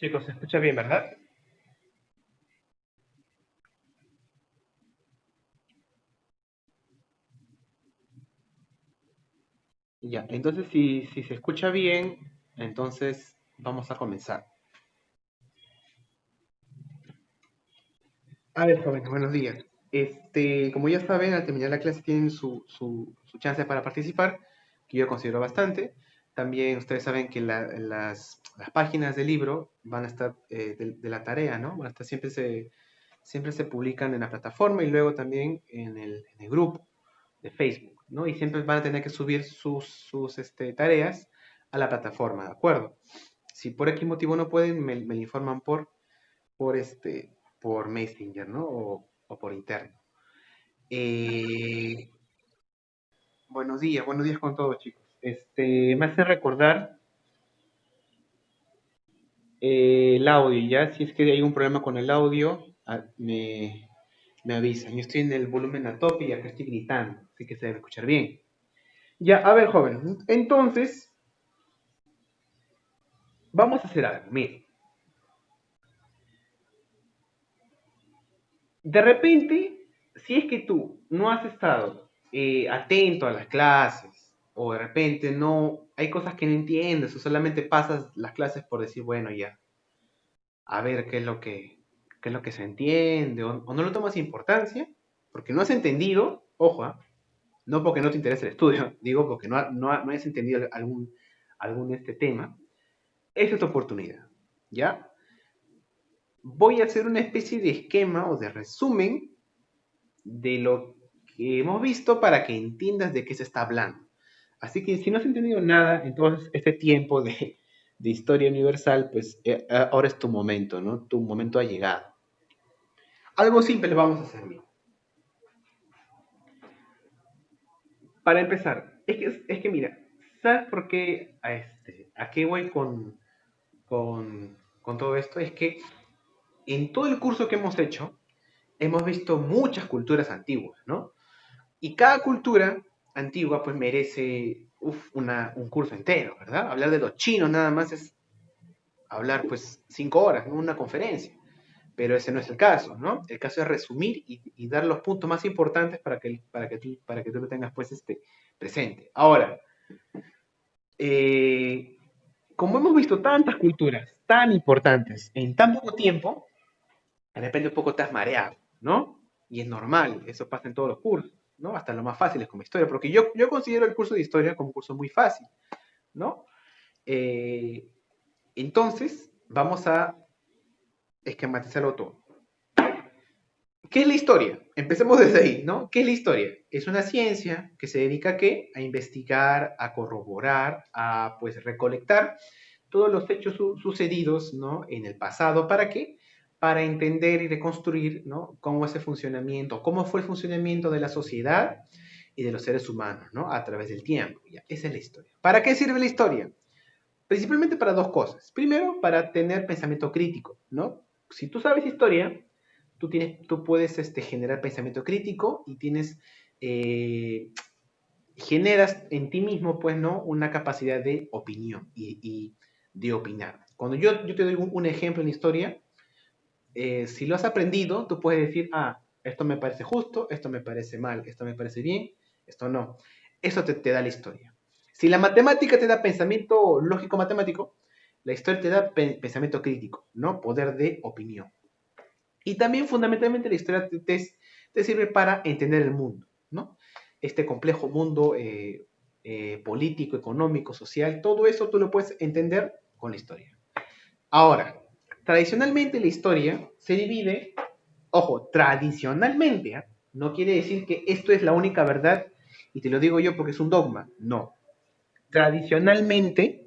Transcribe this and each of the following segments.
Chicos, se escucha bien, ¿verdad? Ya, entonces si se escucha bien, entonces vamos a comenzar. A ver, jóvenes, buenos días. Como ya saben, al terminar la clase tienen su chance para participar, que yo considero bastante. También ustedes saben que las páginas del libro van a estar de la tarea, ¿no? Van a estar, siempre se publican en la plataforma y luego también en el grupo de Facebook, ¿no? Y siempre van a tener que subir sus tareas a la plataforma, ¿de acuerdo? Si por X motivo no pueden, me lo informan por, este, por Messenger, ¿no? O por interno. Eh, buenos días con todos, chicos. Me hace recordar el audio, ¿ya? Si es que hay un problema con el audio, me avisan. Yo estoy en el volumen a tope y acá estoy gritando, así que se debe escuchar bien. Ya, a ver, jóvenes. Entonces, vamos a hacer algo. Miren, de repente, si es que tú no has estado atento a las clases, o de repente no, hay cosas que no entiendes, o solamente pasas las clases por decir, bueno, ya, a ver qué es lo que se entiende, o no lo tomas importancia, porque no has entendido, ojo, no porque no te interese el estudio, digo porque no hayas entendido algún tema, esa es tu oportunidad, ¿ya? Voy a hacer una especie de esquema o de resumen de lo que hemos visto para que entiendas de qué se está hablando. Así que si no has entendido nada, entonces este tiempo de historia universal, pues ahora es tu momento, ¿no? Tu momento ha llegado. Algo simple vamos a hacer, mira. Para empezar, es que mira, ¿sabes por qué a qué voy con todo esto? Es que en todo el curso que hemos hecho, hemos visto muchas culturas antiguas, ¿no? Y cada cultura antigua pues merece un curso entero, ¿verdad? Hablar de los chinos nada más es hablar pues 5 horas, ¿no? Una conferencia. Pero ese no es el caso, ¿no? El caso es resumir y dar los puntos más importantes para que tú lo tengas pues presente. Ahora, eh, como hemos visto tantas culturas tan importantes en tan poco tiempo, de repente un poco estás mareado, ¿no? Y es normal, eso pasa en todos los cursos, ¿no? Hasta lo más fácil es como historia, porque yo considero el curso de historia como un curso muy fácil, ¿no? Eh, entonces, vamos a esquematizarlo todo. ¿Qué es la historia? Empecemos desde ahí, ¿no? ¿Qué es la historia? Es una ciencia que se dedica a qué? A investigar, a corroborar, a pues recolectar todos los hechos sucedidos, ¿no? En el pasado, ¿para qué? Para entender y reconstruir, ¿no? Cómo es el funcionamiento, cómo fue el funcionamiento de la sociedad y de los seres humanos, ¿no? A través del tiempo. Ya, esa es la historia. ¿Para qué sirve la historia? Principalmente para dos cosas. Primero, para tener pensamiento crítico, ¿no? Si tú sabes historia, tú puedes generar pensamiento crítico y eh, generas en ti mismo, pues, ¿no? Una capacidad de opinión y de opinar. Cuando yo te doy un ejemplo en historia, si lo has aprendido, tú puedes decir, esto me parece justo, esto me parece mal, esto me parece bien, esto no. Eso te da la historia. Si la matemática te da pensamiento lógico matemático, la historia te da pensamiento crítico, ¿no? Poder de opinión. Y también fundamentalmente la historia te sirve para entender el mundo, ¿no? Este complejo mundo político, económico, social, todo eso tú lo puedes entender con la historia. Ahora, tradicionalmente la historia se divide, ojo, tradicionalmente, ¿eh? No quiere decir que esto es la única verdad y te lo digo yo porque es un dogma, no. Tradicionalmente,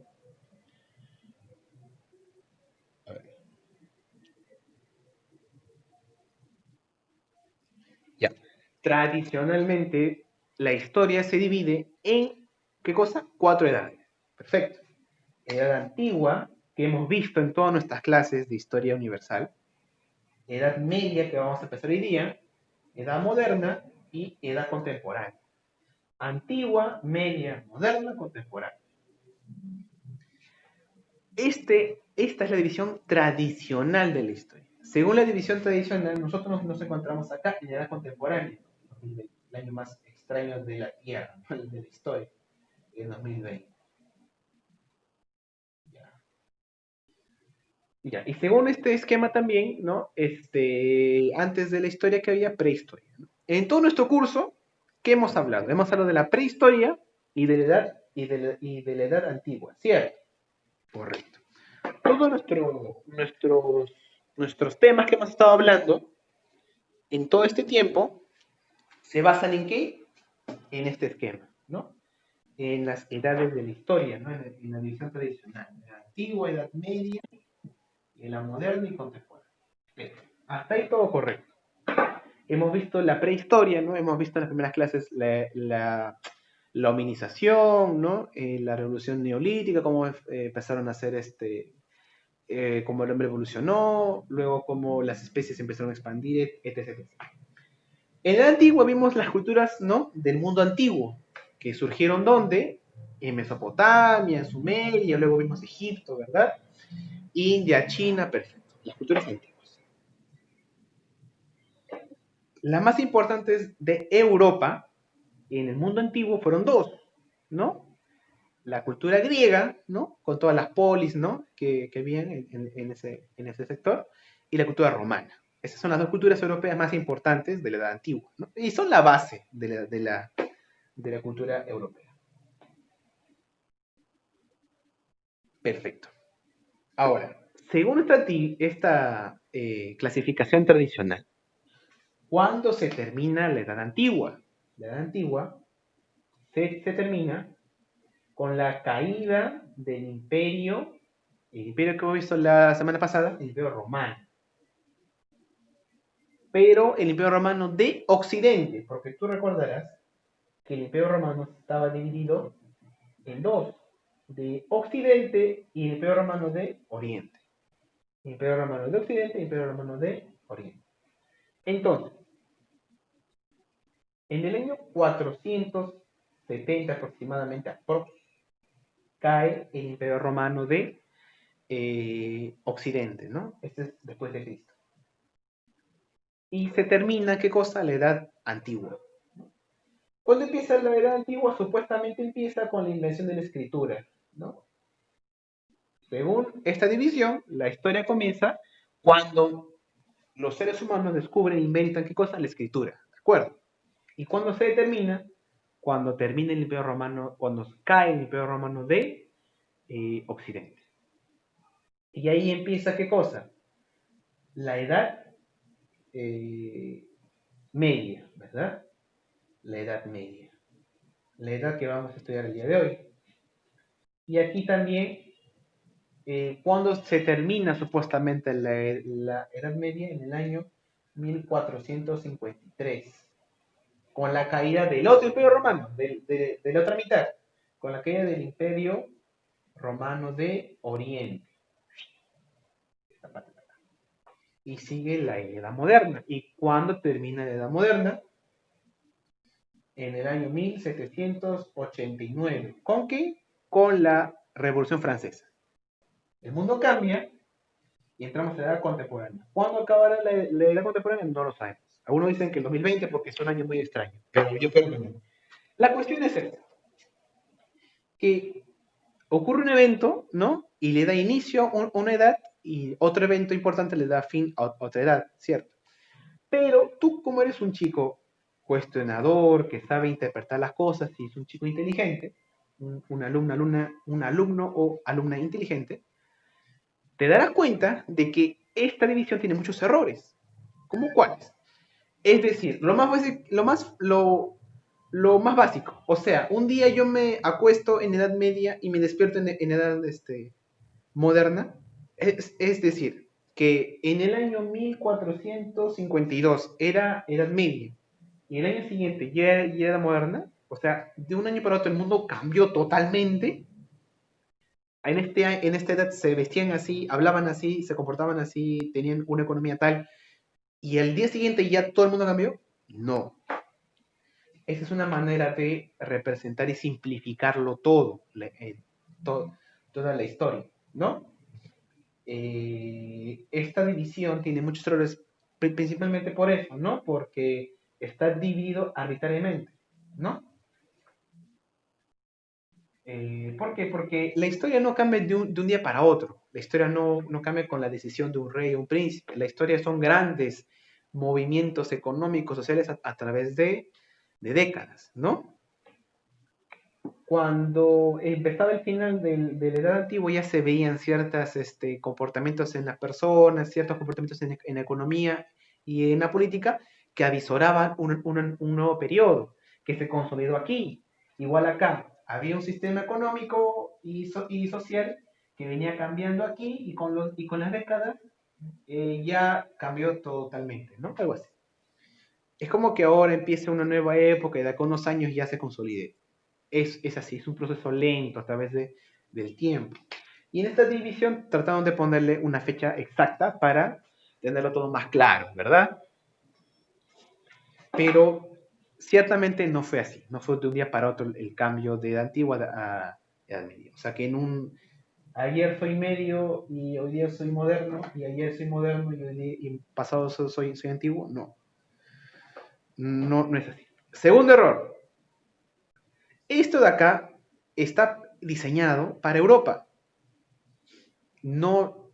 ya, tradicionalmente la historia se divide en, ¿qué cosa? 4 edades. Perfecto. Edad antigua, que hemos visto en todas nuestras clases de historia universal. Edad media, que vamos a empezar hoy día. Edad moderna y edad contemporánea. Antigua, media, moderna, contemporánea. Esta es la división tradicional de la historia. Según la división tradicional, nosotros nos encontramos acá en la edad contemporánea, 2020, el año más extraño de la Tierra, ¿no? De la historia, el 2020. Ya. Ya. Y según este esquema también, ¿no? Antes de la historia que había prehistoria, ¿no? En todo nuestro curso, ¿qué hemos hablado? Hemos hablado de la prehistoria y de la edad, y de la edad antigua, ¿cierto? Correcto. Todos nuestros temas que hemos estado hablando en todo este tiempo se basan en qué? En este esquema, ¿no? En las edades de la historia, ¿no? En la división tradicional, en la antigua, edad media, en la moderna y contemporánea. Bien, hasta ahí todo correcto. Hemos visto la prehistoria, ¿no? Hemos visto en las primeras clases la hominización, ¿no? La revolución neolítica, cómo empezaron a hacer cómo el hombre evolucionó, luego cómo las especies empezaron a expandir, etc. En la antigua vimos las culturas, ¿no? Del mundo antiguo, que surgieron ¿dónde? En Mesopotamia, en Sumeria, luego vimos Egipto, ¿verdad? India, China, perfecto. Las culturas antiguas. Las más importantes de Europa en el mundo antiguo fueron dos, ¿no? La cultura griega, ¿no? Con todas las polis, ¿no? Que habían en ese sector, y la cultura romana. Esas son las dos culturas europeas más importantes de la edad antigua, ¿no? Y son la base de la cultura europea. Perfecto. Ahora, según esta clasificación tradicional, ¿cuándo se termina la edad antigua? La edad antigua se termina con la caída del imperio, el imperio que hemos visto la semana pasada, el imperio romano. Pero el imperio romano de Occidente, porque tú recordarás que el imperio romano estaba dividido en dos, de Occidente y el imperio romano de Oriente. El imperio romano de Occidente y el imperio romano de Oriente. Entonces, en el año 470 aproximadamente, cae el imperio romano de Occidente, ¿no? Este es después de Cristo. Y se termina, ¿qué cosa? La edad antigua. ¿Cuándo empieza la edad antigua? Supuestamente empieza con la invención de la escritura, ¿no? Según esta división, la historia comienza cuando los seres humanos descubren e inventan, ¿qué cosa? La escritura, ¿de acuerdo? ¿Y cuándo se determina? Cuando termina el Imperio Romano, cuando cae el Imperio Romano de Occidente. Y ahí empieza, ¿qué cosa? La edad eh, media, ¿verdad? La edad media. La edad que vamos a estudiar el día de hoy. Y aquí también, cuando se termina supuestamente la Edad Media, en el año 1453, con la caída del otro imperio romano, de la otra mitad, con la caída del imperio romano de Oriente. Y sigue la Edad Moderna. ¿Y cuándo termina la Edad Moderna? En el año 1789. ¿Con qué? Con la Revolución Francesa. El mundo cambia y entramos a la edad contemporánea. ¿Cuándo acabará la edad contemporánea? No lo sabemos. Algunos dicen que el 2020 porque es un año muy extraño, pero yo creo que no. La cuestión es esta, que ocurre un evento, ¿no? Y le da inicio a una edad y otro evento importante le da fin a otra edad, ¿cierto? Pero tú, como eres un chico cuestionador, que sabe interpretar las cosas y es un chico inteligente, un alumno o alumna inteligente, te darás cuenta de que esta división tiene muchos errores. ¿Cómo cuáles? Es decir, lo más básico. O sea, un día yo me acuesto en edad media y me despierto en edad moderna. Es decir, que en el año 1452 era edad media y el año siguiente ya era moderna. O sea, de un año para otro el mundo cambió totalmente. En esta edad se vestían así, hablaban así, se comportaban así, tenían una economía tal, y al día siguiente ya todo el mundo cambió. No. Esa es una manera de representar y simplificarlo todo, toda la historia. ¿no? Esta división tiene muchos errores, principalmente por eso, ¿no? Porque está dividido arbitrariamente, ¿no? ¿Por qué? Porque la historia no cambia de un día para otro. La historia no cambia con la decisión de un rey o un príncipe. La historia son grandes movimientos económicos, sociales a través de décadas, ¿no? Cuando empezaba el final de la Edad Antigua ya se veían ciertos comportamientos en las personas, ciertos comportamientos en la economía y en la política que avisoraban un nuevo periodo que se consolidó aquí. Igual acá, había un sistema económico y social que venía cambiando aquí y con las décadas ya cambió totalmente, ¿no? Algo así. Es como que ahora empieza una nueva época y de acá a unos años ya se consolide. Es así, es un proceso lento a través del tiempo. Y en esta división trataron de ponerle una fecha exacta para tenerlo todo más claro, ¿verdad? Pero ciertamente no fue así, no fue de un día para otro el cambio de edad antigua a edad media. O sea que en un ayer soy medio y hoy día soy moderno, y ayer soy moderno y pasado soy antiguo, no es así. Segundo error, esto de acá está diseñado para Europa. No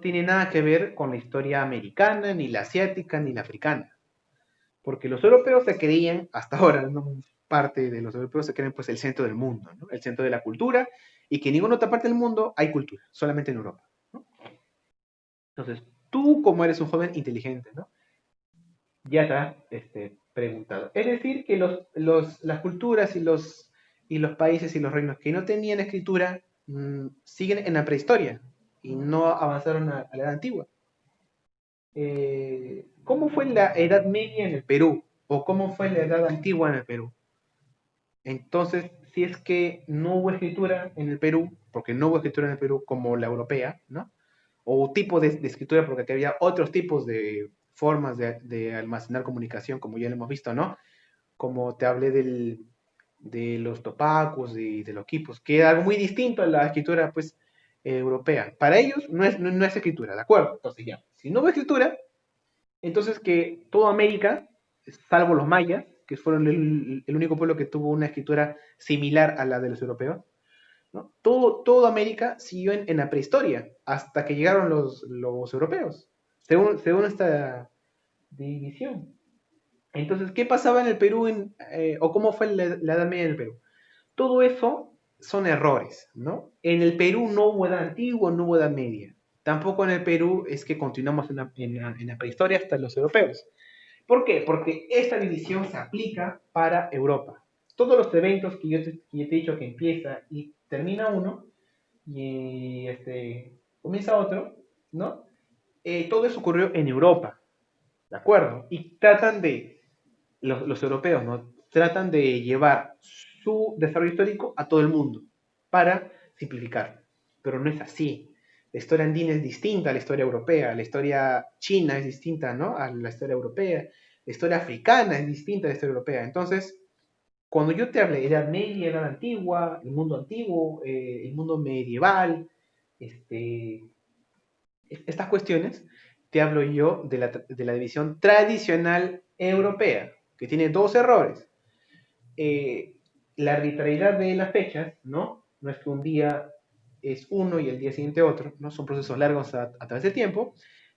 tiene nada que ver con la historia americana, ni la asiática, ni la africana. Porque los europeos se creían, hasta ahora, ¿no? Parte de los europeos se creen pues el centro del mundo, ¿no? El centro de la cultura, y que en ninguna otra parte del mundo hay cultura, solamente en Europa, ¿no? Entonces, tú como eres un joven inteligente, ¿no? Ya te has preguntado. Es decir, que las culturas y los países y los reinos que no tenían escritura siguen en la prehistoria y no avanzaron a la edad antigua. ¿Cómo fue la Edad Media en el Perú? ¿O cómo fue la Edad Antigua en el Perú? Entonces, si es que no hubo escritura en el Perú, porque no hubo escritura en el Perú como la europea, ¿no? O tipo de escritura, porque aquí había otros tipos de formas de almacenar comunicación, como ya lo hemos visto, ¿no? Como te hablé de los topacos y de los quipos, que era algo muy distinto a la escritura, pues, europea. Para ellos no es escritura, ¿de acuerdo? Entonces ya, si no hubo escritura, entonces que toda América, salvo los mayas, que fueron el único pueblo que tuvo una escritura similar a la de los europeos, ¿no? Toda América siguió en la prehistoria hasta que llegaron los europeos, según esta división. Entonces, ¿qué pasaba en el Perú o cómo fue la Edad Media en el Perú? Todo eso son errores, ¿no? En el Perú no hubo edad antigua, no hubo edad media. Tampoco en el Perú es que continuamos en la prehistoria hasta los europeos. ¿Por qué? Porque esta división se aplica para Europa. Todos los eventos que yo te he dicho que empieza y termina uno y comienza otro, ¿no? Todo eso ocurrió en Europa, ¿de acuerdo? Y tratan los europeos, ¿no? Tratan de llevar su desarrollo histórico a todo el mundo para simplificar. Pero no es así. La historia andina es distinta a la historia europea, la historia china es distinta, ¿no? A la historia europea, la historia africana es distinta a la historia europea. Entonces, cuando yo te hable de Edad Media, Edad Antigua, el mundo medieval, este, estas cuestiones, te hablo yo de la división tradicional europea, que tiene dos errores. La arbitrariedad de las fechas, ¿no? No es que un día es uno y el día siguiente otro, ¿no? Son procesos largos a través del tiempo.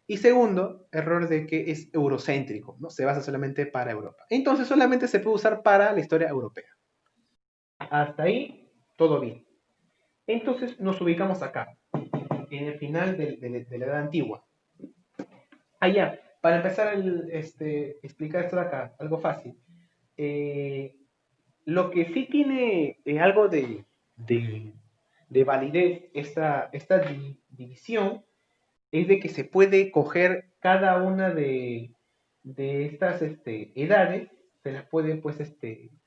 Y segundo, error de que es eurocéntrico, ¿no? Se basa solamente para Europa. Entonces solamente se puede usar para la historia europea. Hasta ahí, todo bien. Entonces nos ubicamos acá, en el final de la Edad Antigua. Ya, para empezar explicar esto de acá, algo fácil. Eh, lo que sí tiene algo de validez esta división es de que se puede coger cada una de estas edades, se las puede pues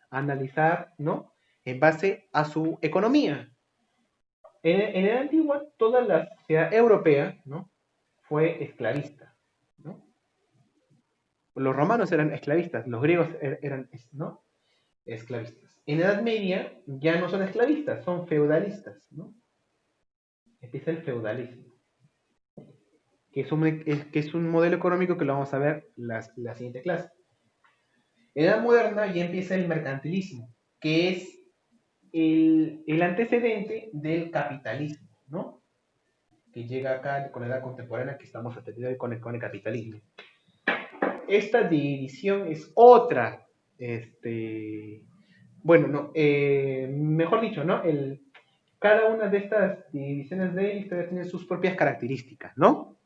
analizar, ¿no? En base a su economía. En la antigua, toda la sociedad europea, ¿no? Fue esclavista, ¿no? Los romanos eran esclavistas, los griegos eran, ¿no? Esclavistas. En la Edad Media ya no son esclavistas, son feudalistas, ¿no? empieza el feudalismo, que es un modelo económico que lo vamos a ver la siguiente clase. En la Edad Moderna ya empieza el mercantilismo, que es el antecedente del capitalismo, ¿no? Que llega acá con la edad contemporánea que estamos atendiendo hoy con el capitalismo. Esta división es otra, bueno, no, mejor dicho, ¿no? Cada una de estas divisiones de historia tiene sus propias características, ¿no?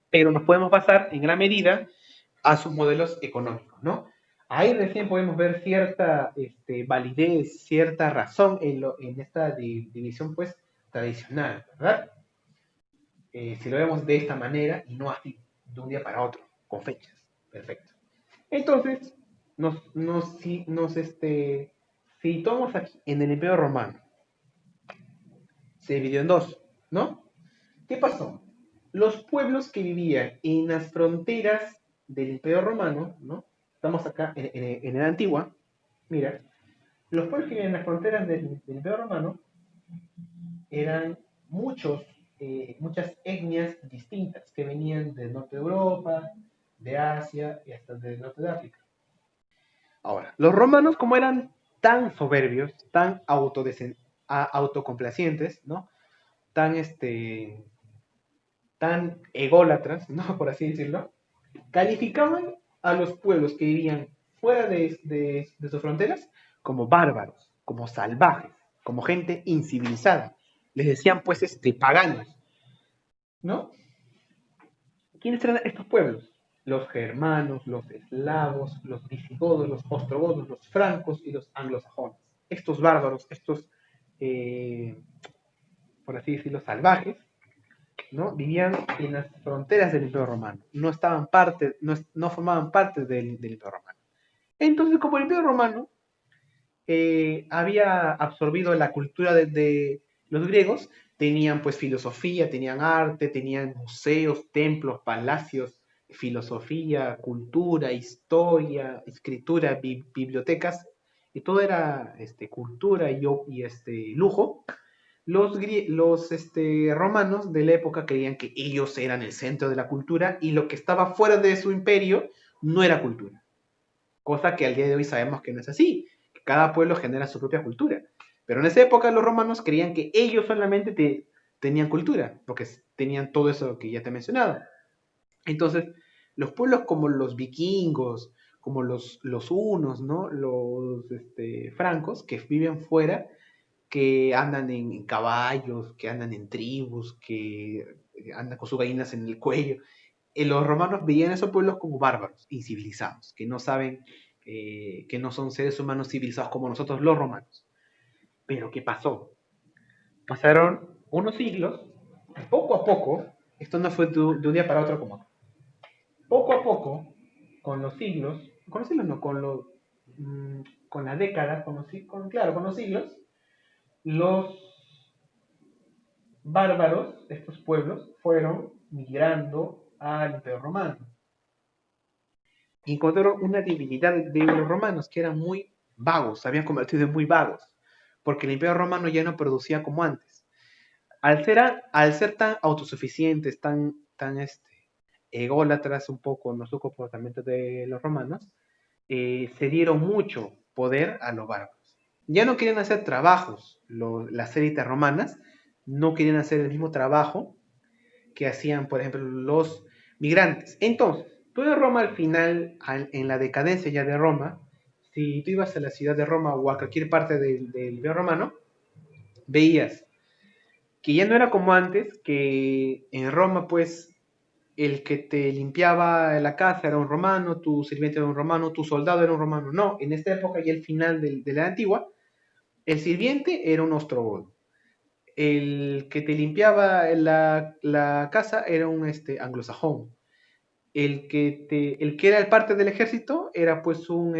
Pero nos podemos basar en gran medida a sus modelos económicos, ¿no? Ahí recién podemos ver cierta validez, cierta razón en esta división, pues, tradicional, ¿verdad? Si lo vemos de esta manera y no así, de un día para otro, con fechas. Perfecto. Entonces, situamos aquí en el Imperio Romano. Se dividió en dos, ¿no? ¿Qué pasó? Los pueblos que vivían en las fronteras del Imperio Romano, ¿no? Estamos acá en la antigua, mira, los pueblos que vivían en las fronteras del Imperio Romano eran muchas etnias distintas que venían del norte de Europa, de Asia y hasta del norte de África. Ahora, los romanos, como eran tan soberbios, tan autocomplacientes, ¿no? Tan, tan ególatras, ¿no? Por así decirlo, calificaban a los pueblos que vivían fuera de sus fronteras como bárbaros, como salvajes, como gente incivilizada. Les decían, pues, paganos, ¿no? ¿Quiénes eran estos pueblos? Los germanos, los eslavos, los visigodos, los ostrogodos, los francos y los anglosajones. Estos bárbaros, eh, por así decirlo, salvajes, ¿no? Vivían en las fronteras del Imperio Romano. No formaban parte del Imperio Romano. Entonces, como el Imperio Romano había absorbido la cultura de los griegos, tenían pues filosofía, tenían arte, tenían museos, templos, palacios, filosofía, cultura, historia, escritura, bibliotecas, y todo era cultura y lujo. Los romanos de la época creían que ellos eran el centro de la cultura y lo que estaba fuera de su imperio no era cultura. Cosa que al día de hoy sabemos que no es así. Cada pueblo genera su propia cultura. Pero en esa época los romanos creían que ellos solamente tenían cultura, porque tenían todo eso que ya te he mencionado. Entonces, los pueblos como los vikingos, como los hunos, ¿no? Los francos, que viven fuera, que andan en caballos, que andan en tribus, que andan con sus gallinas en el cuello. Los romanos veían a esos pueblos como bárbaros, incivilizados, que no saben, que no son seres humanos civilizados como nosotros los romanos. Pero ¿qué pasó? Pasaron unos siglos, y poco a poco, esto no fue de un día para otro como poco a poco, con los siglos no, con las décadas, claro, con los siglos, los bárbaros, estos pueblos, fueron migrando al Imperio Romano. Y encontraron una debilidad de los romanos, que eran muy vagos, se habían convertido en muy vagos, porque el Imperio Romano ya no producía como antes. Al ser tan autosuficientes, tan ególatras un poco en su comportamiento de los romanos, se dieron mucho poder a los bárbaros. Ya no querían hacer trabajos, las élites romanas no querían hacer el mismo trabajo que hacían, por ejemplo, los migrantes. Entonces, tú de Roma al final, en la decadencia ya de Roma, si tú ibas a la ciudad de Roma o a cualquier parte del Imperio Romano, veías que ya no era como antes, que en Roma, pues, el que te limpiaba la casa era un romano, tu sirviente era un romano, tu soldado era un romano. No, en esta época y el final de la antigua, el sirviente era un ostrogodo. El que te limpiaba la casa era un anglosajón. El que era el parte del ejército era pues un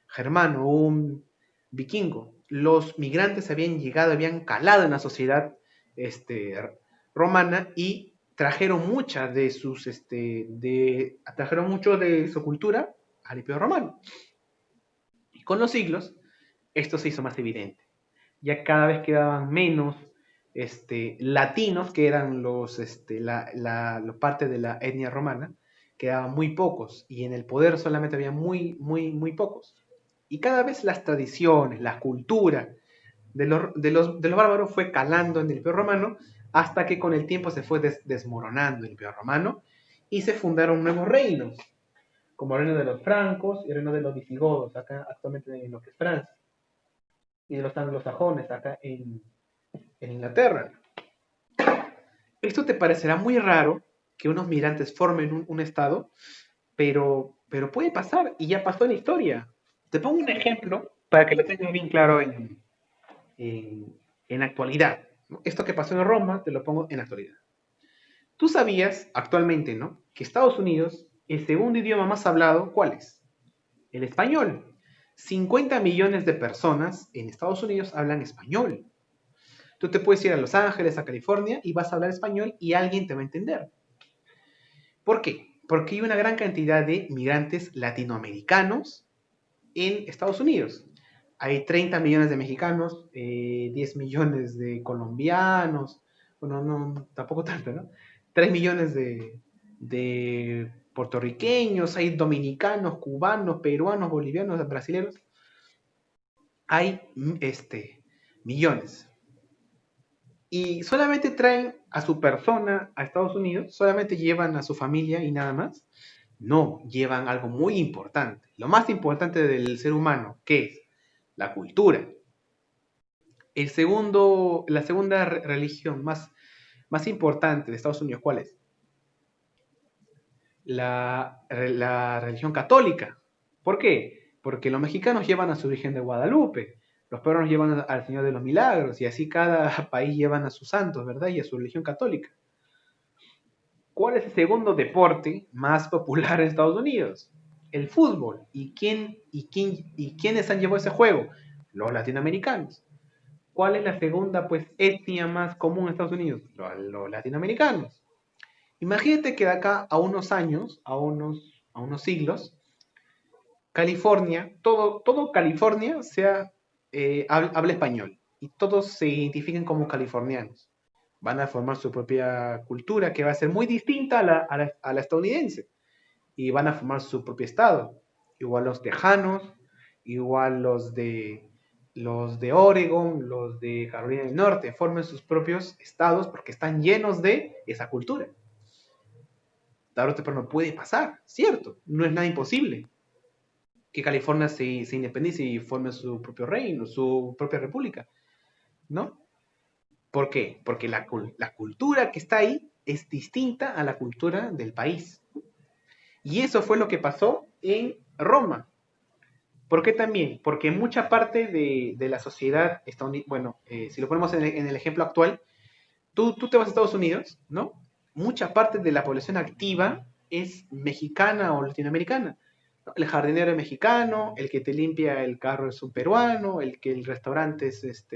germano, un vikingo. Los migrantes habían llegado, habían calado en la sociedad este, romana y trajeron trajeron mucho de su cultura al Imperio Romano. Y con los siglos, esto se hizo más evidente. Ya cada vez quedaban menos latinos, que eran parte de la etnia romana, quedaban muy pocos, y en el poder solamente había muy pocos. Y cada vez las tradiciones, la cultura de los bárbaros fue calando en el Imperio Romano, hasta que con el tiempo se fue desmoronando el Imperio Romano, y se fundaron nuevos reinos, como el reino de los francos y el reino de los visigodos, acá actualmente en lo que es Francia, y de los anglosajones, acá en Inglaterra. Esto te parecerá muy raro que unos migrantes formen un estado, pero puede pasar y ya pasó en la historia. Te pongo un ejemplo para que lo tengas bien claro en la actualidad, ¿no? Esto que pasó en Roma, te lo pongo en la actualidad. Tú sabías actualmente, ¿no?, que Estados Unidos, el segundo idioma más hablado, ¿cuál es? El español. 50 millones de personas en Estados Unidos hablan español. Tú te puedes ir a Los Ángeles, a California, y vas a hablar español y alguien te va a entender. ¿Por qué? Porque hay una gran cantidad de migrantes latinoamericanos en Estados Unidos. Hay 30 millones de mexicanos, 10 millones de colombianos, bueno, no, tampoco tanto, ¿no? 3 millones de puertorriqueños, hay dominicanos, cubanos, peruanos, bolivianos, brasileños. Hay millones. Y solamente traen a su persona a Estados Unidos, solamente llevan a su familia y nada más. No, llevan algo muy importante. Lo más importante del ser humano, ¿qué es? La cultura. La segunda religión más importante de Estados Unidos, ¿cuál es? La religión católica. ¿Por qué? Porque los mexicanos llevan a su Virgen de Guadalupe, los peruanos llevan al Señor de los Milagros, y así cada país llevan a sus santos, ¿verdad? Y a su religión católica. ¿Cuál es el segundo deporte más popular en Estados Unidos? El fútbol. ¿Y quiénes han llevado ese juego? Los latinoamericanos. ¿Cuál es la segunda, pues, etnia más común en Estados Unidos? Los latinoamericanos. Imagínate que de acá a unos años, a unos siglos, California, todo California habla español, y todos se identifican como californianos. Van a formar su propia cultura, que va a ser muy distinta a la estadounidense, y van a formar su propio estado. Igual los tejanos, igual los de Oregon, los de Carolina del Norte, formen sus propios estados porque están llenos de esa cultura. Tarde o temprano puede pasar, ¿cierto? No es nada imposible que California se independice y forme su propio reino, su propia república, ¿no? ¿Por qué? Porque la cultura que está ahí es distinta a la cultura del país. Y eso fue lo que pasó en Roma. ¿Por qué también? Porque mucha parte de la sociedad estadounidense, bueno, si lo ponemos en el ejemplo actual, tú te vas a Estados Unidos, ¿no? Mucha parte de la población activa es mexicana o latinoamericana. El jardinero es mexicano, el que te limpia el carro es un peruano, el restaurante es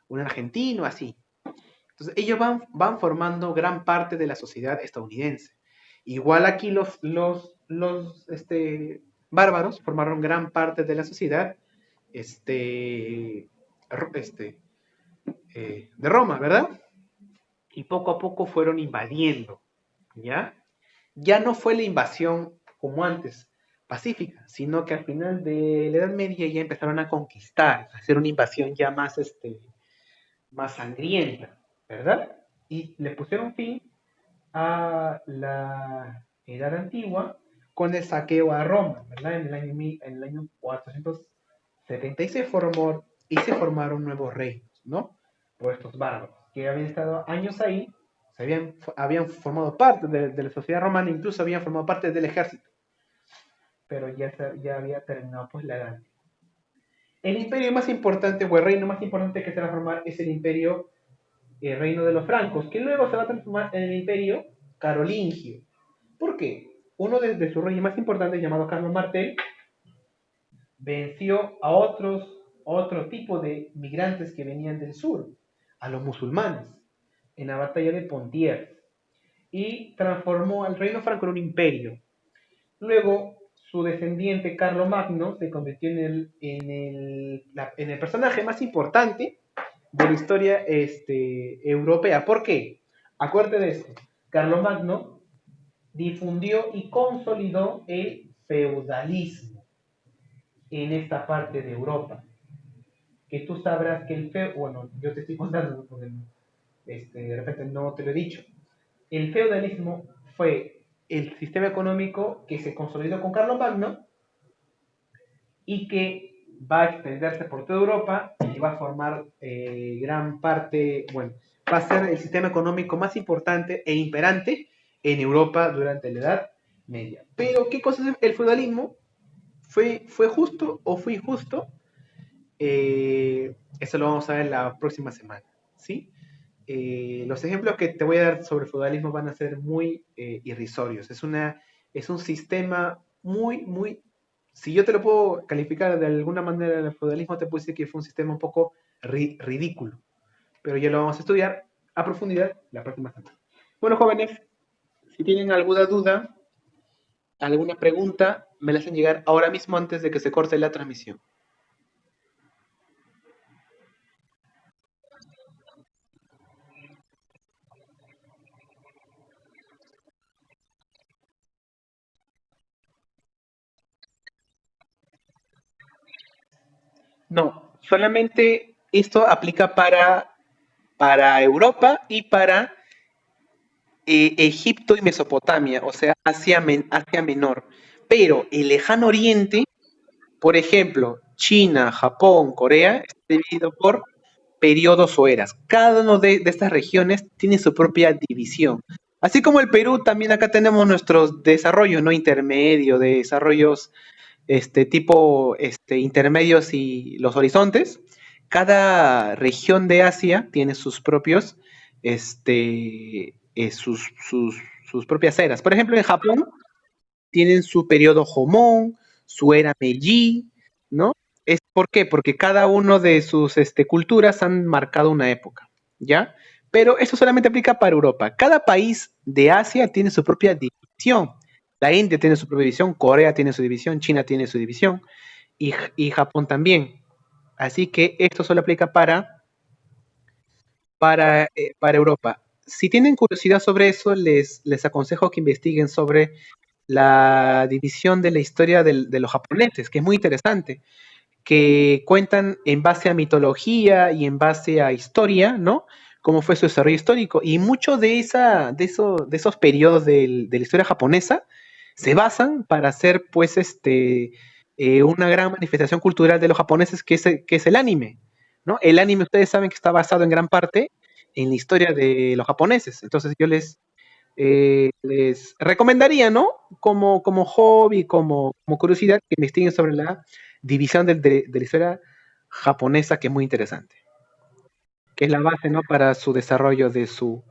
un argentino, así. Entonces, ellos van formando gran parte de la sociedad estadounidense. Igual aquí los bárbaros formaron gran parte de la sociedad de Roma, ¿verdad? Y poco a poco fueron invadiendo, ¿ya? Ya no fue la invasión como antes, pacífica, sino que al final de la Edad Media ya empezaron a conquistar, a hacer una invasión ya más sangrienta, ¿verdad? Y le pusieron fin a la Edad Antigua con el saqueo a Roma, ¿verdad? En el año 470 y se formaron nuevos reinos, ¿no? Por estos bárbaros, que habían estado años ahí, habían formado parte de la sociedad romana, incluso habían formado parte del ejército, pero ya había terminado pues la edad. El imperio más importante, o el reino más importante que se va a formar, es el reino de los francos, que luego se va a transformar en el imperio carolingio. ¿Por qué? Uno de sus reyes más importantes, llamado Carlos Martel, venció a otro tipo de migrantes que venían del sur, a los musulmanes, en la batalla de Poitiers, y transformó al reino franco en un imperio. Luego, su descendiente Carlomagno se convirtió en el personaje más importante de la historia europea. ¿Por qué? Acuérdate de esto. Carlomagno difundió y consolidó el feudalismo en esta parte de Europa. Que tú sabrás que el feudalismo, bueno, yo te estoy contando porque de repente no te lo he dicho. El feudalismo fue el sistema económico que se consolidó con Carlomagno y que va a extenderse por toda Europa y va a formar gran parte, bueno, va a ser el sistema económico más importante e imperante en Europa durante la Edad Media. Pero, ¿qué cosa es el feudalismo? ¿Fue justo o fue injusto? Eso lo vamos a ver la próxima semana, ¿sí? Los ejemplos que te voy a dar sobre el feudalismo van a ser muy irrisorios. Es un sistema muy, si yo te lo puedo calificar de alguna manera el feudalismo, te puedo decir que fue un sistema un poco ridículo. Pero ya lo vamos a estudiar a profundidad la próxima semana. Bueno, jóvenes, si tienen alguna duda, alguna pregunta, me la hacen llegar ahora mismo antes de que se corte la transmisión. No, solamente esto aplica para Europa y para Egipto y Mesopotamia, o sea, Asia Menor. Pero el lejano oriente, por ejemplo, China, Japón, Corea, está dividido por periodos o eras. Cada una de estas regiones tiene su propia división. Así como el Perú, también acá tenemos nuestros desarrollos, ¿no? Intermedio, de desarrollos tipo intermedios y los horizontes. Cada región de Asia tiene sus propios, sus propias eras. Por ejemplo, en Japón tienen su periodo Homon, su era Meiji, ¿no? ¿Por qué? Porque cada uno de sus culturas han marcado una época, ¿ya? Pero eso solamente aplica para Europa. Cada país de Asia tiene su propia división. La India tiene su propia división, Corea tiene su división, China tiene su división y Japón también. Así que esto solo aplica para Europa. Si tienen curiosidad sobre eso, les aconsejo que investiguen sobre la división de la historia de los japoneses, que es muy interesante, que cuentan en base a mitología y en base a historia, ¿no? Cómo fue su desarrollo histórico. Y muchos de esos periodos de la historia japonesa se basan para hacer, pues, una gran manifestación cultural de los japoneses, que es el anime, ¿no? El anime, ustedes saben que está basado en gran parte en la historia de los japoneses. Entonces yo les recomendaría, ¿no? Como hobby, como curiosidad, que investiguen sobre la división de la historia japonesa, que es muy interesante, que es la base, ¿no? Para su desarrollo de su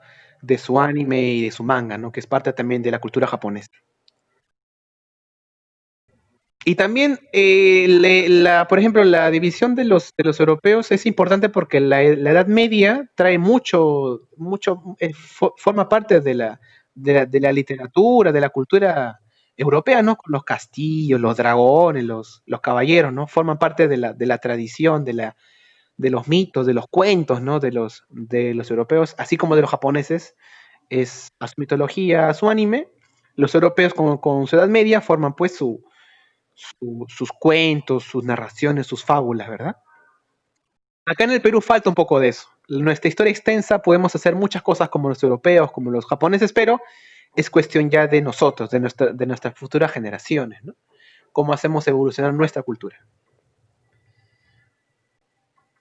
anime y de su manga, ¿no? Que es parte también de la cultura japonesa. Y también, por ejemplo, la división de los europeos es importante porque la Edad Media trae forma parte de la literatura, de la cultura europea, ¿no? Con los castillos, los dragones, los caballeros, ¿no? Forman parte de la tradición, de los mitos, de los cuentos, ¿no? De los europeos, así como de los japoneses, es a su mitología, a su anime. Los europeos con su Edad Media forman pues sus cuentos, sus narraciones, sus fábulas, ¿verdad? Acá en el Perú falta un poco de eso. Nuestra historia extensa, podemos hacer muchas cosas como los europeos, como los japoneses, pero es cuestión ya de nosotros, de nuestras futuras generaciones, ¿no? Cómo hacemos evolucionar nuestra cultura.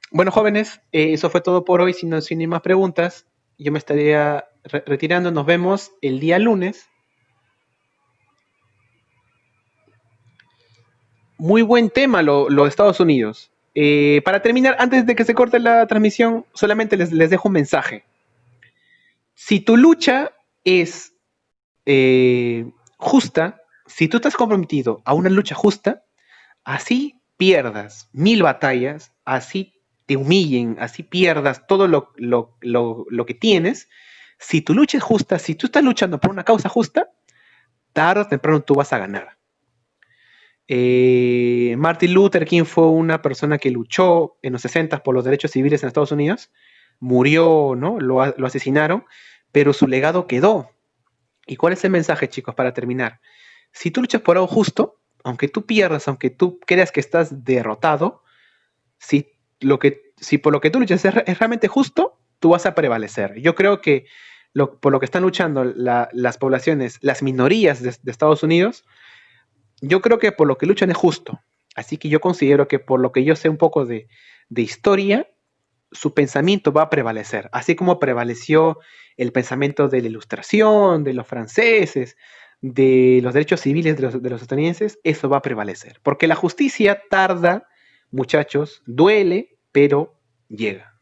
Bueno, jóvenes, eso fue todo por hoy. Sin más preguntas, yo me estaría retirando. Nos vemos el día lunes. Muy buen tema los Estados Unidos. Para terminar, antes de que se corte la transmisión, solamente les dejo un mensaje. Si tu lucha es justa, si tú estás comprometido a una lucha justa, así pierdas 1000 batallas, así te humillen, así pierdas todo lo que tienes, si tu lucha es justa, si tú estás luchando por una causa justa, tarde o temprano tú vas a ganar. Martin Luther King fue una persona que luchó en los 60 por los derechos civiles en Estados Unidos, murió, ¿no? Lo asesinaron, pero su legado quedó. ¿Y cuál es el mensaje, chicos, para terminar? Si tú luchas por algo justo, aunque tú pierdas, aunque tú creas que estás derrotado, si por lo que tú luchas es realmente justo, tú vas a prevalecer. Yo creo que por lo que están luchando las poblaciones, las minorías de Estados Unidos, yo creo que por lo que luchan es justo. Así que yo considero que por lo que yo sé un poco de historia, su pensamiento va a prevalecer, así como prevaleció el pensamiento de la ilustración, de los franceses, de los derechos civiles de los estadounidenses, eso va a prevalecer. Porque la justicia tarda, muchachos, duele, pero llega.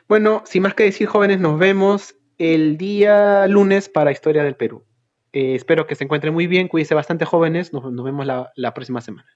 Bueno, sin más que decir, jóvenes, nos vemos el día lunes para Historia del Perú. Espero que se encuentren muy bien, cuídense bastante, jóvenes, nos vemos la próxima semana.